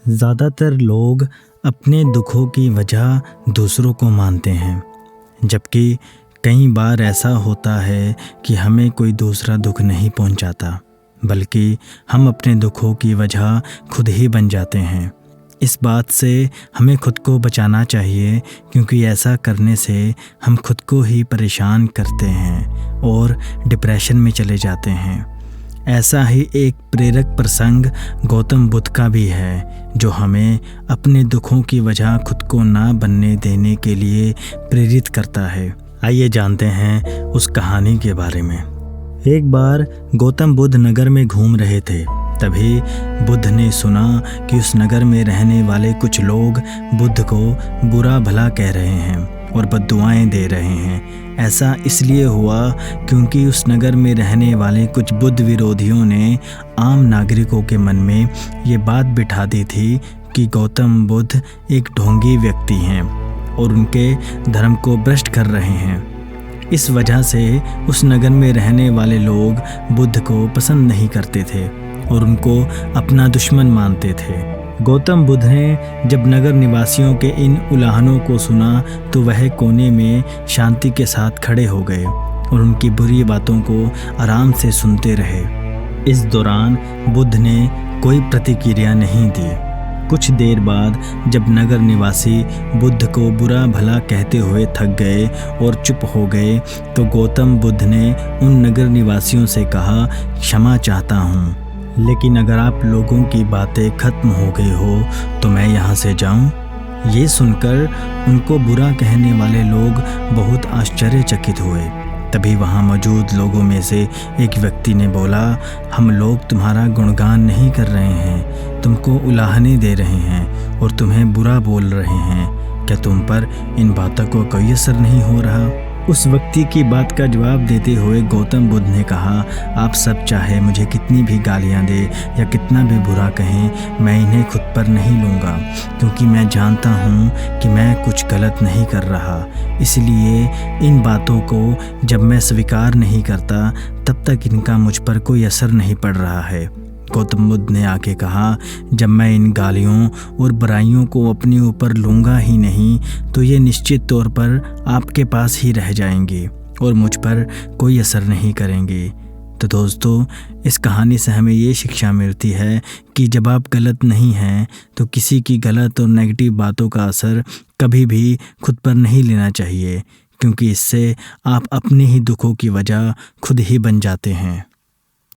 ज़्यादातर लोग अपने दुखों की वजह दूसरों को मानते हैं, जबकि कई बार ऐसा होता है कि हमें कोई दूसरा दुख नहीं पहुंचाता, बल्कि हम अपने दुखों की वजह खुद ही बन जाते हैं। इस बात से हमें खुद को बचाना चाहिए, क्योंकि ऐसा करने से हम खुद को ही परेशान करते हैं और डिप्रेशन में चले जाते हैं। ऐसा ही एक प्रेरक प्रसंग गौतम बुद्ध का भी है, जो हमें अपने दुखों की वजह खुद को ना बनने देने के लिए प्रेरित करता है। आइए जानते हैं उस कहानी के बारे में। एक बार गौतम बुद्ध नगर में घूम रहे थे। तभी बुद्ध ने सुना कि उस नगर में रहने वाले कुछ लोग बुद्ध को बुरा भला कह रहे हैं और बद्दुआएं दे रहे हैं। ऐसा इसलिए हुआ क्योंकि उस नगर में रहने वाले कुछ बुद्ध विरोधियों ने आम नागरिकों के मन में ये बात बिठा दी थी कि गौतम बुद्ध एक ढोंगी व्यक्ति हैं और उनके धर्म को भ्रष्ट कर रहे हैं। इस वजह से उस नगर में रहने वाले लोग बुद्ध को पसंद नहीं करते थे और उनको अपना दुश्मन मानते थे। गौतम बुद्ध ने जब नगर निवासियों के इन उलाहनों को सुना तो वह कोने में शांति के साथ खड़े हो गए और उनकी बुरी बातों को आराम से सुनते रहे। इस दौरान बुद्ध ने कोई प्रतिक्रिया नहीं दी। कुछ देर बाद जब नगर निवासी बुद्ध को बुरा भला कहते हुए थक गए और चुप हो गए, तो गौतम बुद्ध ने उन नगर निवासियों से कहा, क्षमा चाहता हूँ, लेकिन अगर आप लोगों की बातें खत्म हो गई हो तो मैं यहाँ से जाऊँ? ये सुनकर उनको बुरा कहने वाले लोग बहुत आश्चर्यचकित हुए। तभी वहाँ मौजूद लोगों में से एक व्यक्ति ने बोला, हम लोग तुम्हारा गुणगान नहीं कर रहे हैं, तुमको उलाहने दे रहे हैं और तुम्हें बुरा बोल रहे हैं। क्या तुम पर इन बातों को कोई असर नहीं हो रहा? उस व्यक्ति की बात का जवाब देते हुए गौतम बुद्ध ने कहा, आप सब चाहे मुझे कितनी भी गालियां दे या कितना भी बुरा कहें, मैं इन्हें खुद पर नहीं लूँगा, क्योंकि मैं जानता हूँ कि मैं कुछ गलत नहीं कर रहा। इसलिए इन बातों को जब मैं स्वीकार नहीं करता, तब तक इनका मुझ पर कोई असर नहीं पड़ रहा है। गौतम बुद्ध ने आके कहा, जब मैं इन गालियों और बुराइयों को अपने ऊपर लूँगा ही नहीं, तो ये निश्चित तौर पर आपके पास ही रह जाएंगे और मुझ पर कोई असर नहीं करेंगे। तो दोस्तों, इस कहानी से हमें ये शिक्षा मिलती है कि जब आप गलत नहीं हैं तो किसी की गलत और नेगेटिव बातों का असर कभी भी खुद पर नहीं लेना चाहिए, क्योंकि इससे आप अपने ही दुखों की वजह खुद ही बन जाते हैं।